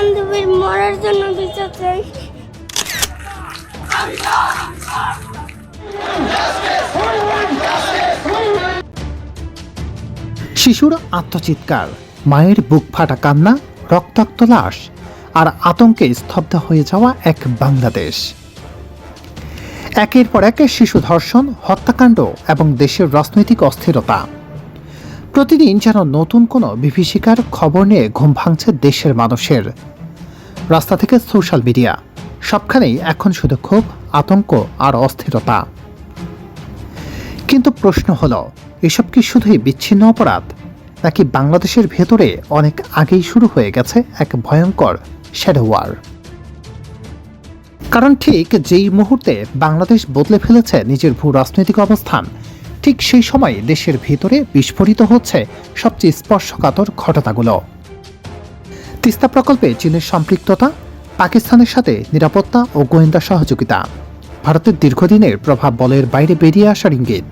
বান্ধবীর মরার জন্য বিচার চাই। শিশুর আত্মচিৎকার, মায়ের বুক ফাটা কান্না, রক্তাক্ত লাশ আর আতঙ্কে স্তব্ধ হয়ে যাওয়া এক বাংলাদেশ। একের পর এক শিশু ধর্ষণ, হত্যাকাণ্ড এবং দেশের রাজনৈতিক অস্থিরতা। প্রতিদিন যেন নতুন কোনো বিভীষিকার খবর নিয়ে ঘুম ভাঙছে দেশের মানুষের। রাস্তা থেকে সোশ্যাল মিডিয়া, সবখানেই এখন শুধু ক্ষোভ, আতঙ্ক আর অস্থিরতা। কিন্তু প্রশ্ন হলো, এসব কি শুধুই বিচ্ছিন্ন অপরাধ, নাকি বাংলাদেশের ভেতরে অনেক আগেই শুরু হয়ে গেছে এক ভয়ঙ্কর শ্যাডো ওয়ার? কারণ ঠিক যেই মুহূর্তে বাংলাদেশ বদলে ফেলেছে নিজের ভূ রাজনৈতিক অবস্থান, ঠিক সেই সময় দেশের ভেতরে বিস্ফোরিত হচ্ছে সবচেয়ে স্পর্শকাতর ঘটনাগুলো। তিস্তা প্রকল্পে চীনের সম্পৃক্ততা, পাকিস্তানের সাথে নিরাপত্তা ও গোয়েন্দা সহযোগিতা, ভারতের দীর্ঘদিনের প্রভাব বলয়ের বাইরে বেরিয়ে আসার ইঙ্গিত।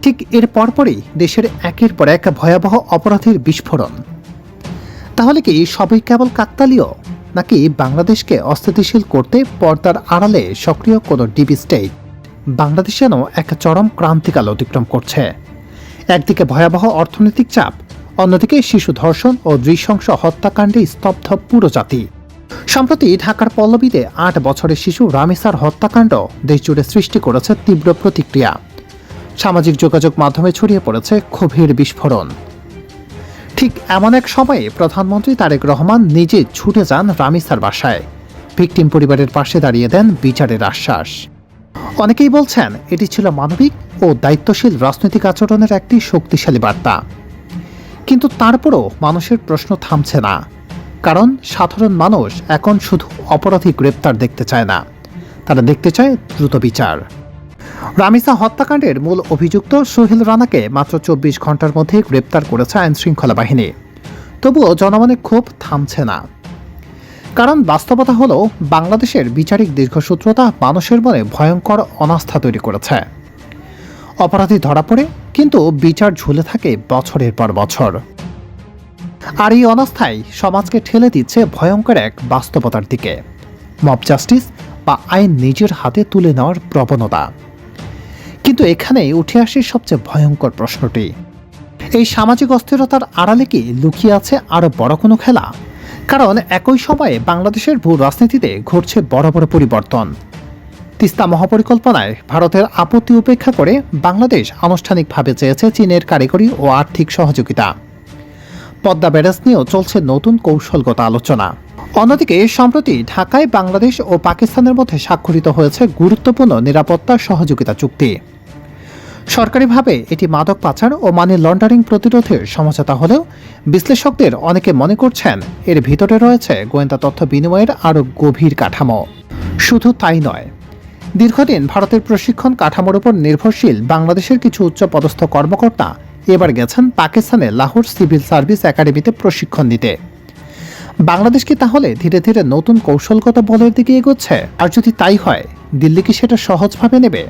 ঠিক এর পরপরই দেশের একের পর এক ভয়াবহ অপরাধের বিস্ফোরণ। তাহলে কি সবই কেবল কাকতালীয়, নাকি বাংলাদেশকে অস্থিতিশীল করতে পর্দার আড়ালে সক্রিয় কোনো ডিপ স্টেট বাংলাদেশ যেন এক চরম ক্রান্তিকাল অতিক্রম করছে? একদিকে ভয়াবহ অর্থনৈতিক চাপ, অন্যদিকে শিশু ধর্ষণ ও নৃশংস হত্যাকাণ্ডে স্তব্ধ পুরো জাতি। সম্প্রতি ঢাকার পল্লবীতে 8 বছরের শিশু রামিসার হত্যাকাণ্ড দেশজুড়ে সৃষ্টি করেছে তীব্র প্রতিক্রিয়া। সামাজিক যোগাযোগ মাধ্যমে ছড়িয়ে পড়েছে ক্ষোভের বিস্ফোরণ। ঠিক এমন এক সময়ে প্রধানমন্ত্রী তারেক রহমান নিজে ছুটে যান রামিসার বাসায়, ভিকটিম পরিবারের পাশে দাঁড়িয়ে দেন বিচারের আশ্বাস। অনেকেই বলছেন এটি ছিল মানবিক ও দায়িত্বশীল রাজনৈতিক আচরণের একটি শক্তিশালী বার্তা। কিন্তু তারপরও মানুষের প্রশ্ন থামছে না, কারণ সাধারণ মানুষ এখন শুধু অপরাধী গ্রেপ্তার দেখতে চায় না, তারা দেখতে চায় দ্রুত বিচার। রামিসা হত্যাকাণ্ডের মূল অভিযুক্ত সোহেল রানাকে মাত্র 24 ঘন্টার মধ্যে গ্রেপ্তার করেছে আইনশৃঙ্খলা বাহিনী। তবুও জনমনে ক্ষোভ থামছে না, কারণ বাস্তবতা হলো বাংলাদেশের বিচারিক দীর্ঘসূত্রতা মানুষের মনে ভয়ঙ্কর অনাস্থা তৈরি করেছে। অপরাধী ধরা পড়ে, কিন্তু বিচার ঝুলে থাকে বছরের পর বছর। আর এই অনাস্থাই সমাজকে ঠেলে দিচ্ছে ভয়ঙ্কর এক বাস্তবতার দিকে, মব জাস্টিস বা আইন নিজের হাতে তুলে নেওয়ার প্রবণতা। কিন্তু এখানেই উঠে আসে সবচেয়ে ভয়ঙ্কর প্রশ্নটি, এই সামাজিক অস্থিরতার আড়ালে কি লুকিয়ে আছে আরও বড় কোনো খেলা? কারণ একই সময়ে বাংলাদেশের ভূ রাজনীতিতে ঘটছে বড় বড় পরিবর্তন। তিস্তা মহাপরিকল্পনায় ভারতের আপত্তি উপেক্ষা করে বাংলাদেশ আনুষ্ঠানিকভাবে চেয়েছে চীনের কারিগরি ও আর্থিক সহযোগিতা। পদ্মা ব্যারেজ নিয়েও চলছে নতুন কৌশলগত আলোচনা। অন্যদিকে সম্প্রতি ঢাকায় বাংলাদেশ ও পাকিস্তানের মধ্যে স্বাক্ষরিত হয়েছে গুরুত্বপূর্ণ নিরাপত্তা সহযোগিতা চুক্তি। সরকারিভাবে এটি মাদক পাচার ও মানি লন্ডারিং প্রতিরোধের সমঝোতা হলেও বিশ্লেষকদের অনেকে মনে করছেন এর ভিতরে রয়েছে গোয়েন্দা তথ্য বিনিময়ের আরও গভীর কাঠামো। শুধু তাই নয়, দীর্ঘদিন ভারতের প্রশিক্ষণ কাঠামোর উপর নির্ভরশীল বাংলাদেশের কিছু উচ্চপদস্থ কর্মকর্তা এবার গেছেন পাকিস্তানের লাহোর সিভিল সার্ভিস একাডেমিতে প্রশিক্ষণ নিতে। বাংলাদেশ কি তাহলে ধীরে ধীরে নতুন কৌশলগত বলের দিকে এগোচ্ছে? আর যদি তাই হয়, দিল্লি কি সেটা সহজভাবে নেবে?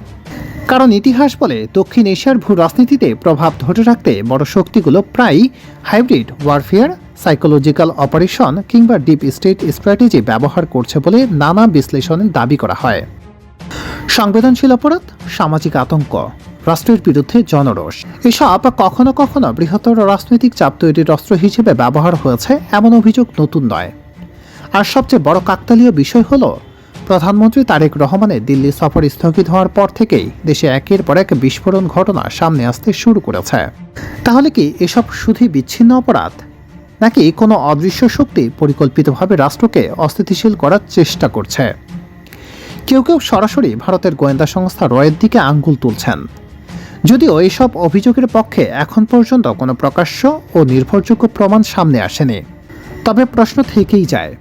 কারণ ইতিহাস বলে দক্ষিণ এশিয়ার ভূ রাজনীতিতে প্রভাব ধরে রাখতে বড় শক্তিগুলো প্রায়ই হাইব্রিড ওয়ারফেয়ার, সাইকোলজিক্যাল অপারেশন কিংবা ডিপ স্টেট স্ট্র্যাটেজি ব্যবহার করছে বলে নানা বিশ্লেষণে দাবি করা হয়। সংবেদনশীল অপরাধ, সামাজিক আতঙ্ক, রাষ্ট্রের বিরুদ্ধে জনরোষ, এসব কখনো কখনো বৃহত্তর রাজনৈতিক চাপ তৈরির অস্ত্র হিসেবে ব্যবহার হয়েছে এমন অভিযোগ নতুন নয়। আর সবচেয়ে বড় কাকতালীয় বিষয় হলো, প্রধানমন্ত্রী তারেক রহমানের দিল্লি সফর স্থগিত হওয়ার পর থেকেই দেশে একের পর এক বিস্ফোরণ ঘটনা সামনে আসতে শুরু করেছে। তাহলে কি এসব শুধুই বিচ্ছিন্ন অপরাধ, নাকি কোনো অদৃশ্য শক্তি পরিকল্পিতভাবে রাষ্ট্রকে অস্থিতিশীল করার চেষ্টা করছে? কেউ কেউ সরাসরি ভারতের গোয়েন্দা সংস্থা রয়ের দিকে আঙ্গুল তুলছেন, যদিও এসব অভিযোগের পক্ষে এখন পর্যন্ত কোনো প্রকাশ্য ও নির্ভরযোগ্য প্রমাণ সামনে আসেনি। তবে প্রশ্ন থেকেই যায়,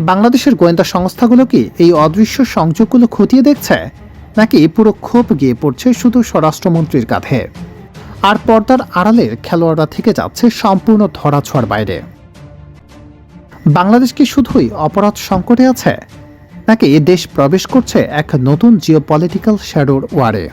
বাংলাদেশের গোয়েন্দা সংস্থাগুলো কি এই অদৃশ্য সংযোগগুলো খতিয়ে দেখছে, নাকি পুরো ক্ষোভ গিয়ে পড়ছে শুধু স্বরাষ্ট্রমন্ত্রীর কাঁধে? আর পর্দার আড়ালের খেলোয়াড়রা থেকে যাচ্ছে সম্পূর্ণ ধরাছোঁয়ার বাইরে। বাংলাদেশ কি শুধুই অপরাধ সংকটে আছে, নাকি দেশ প্রবেশ করছে এক নতুন জিওপলিটিক্যাল শ্যাডোর ওয়ারে?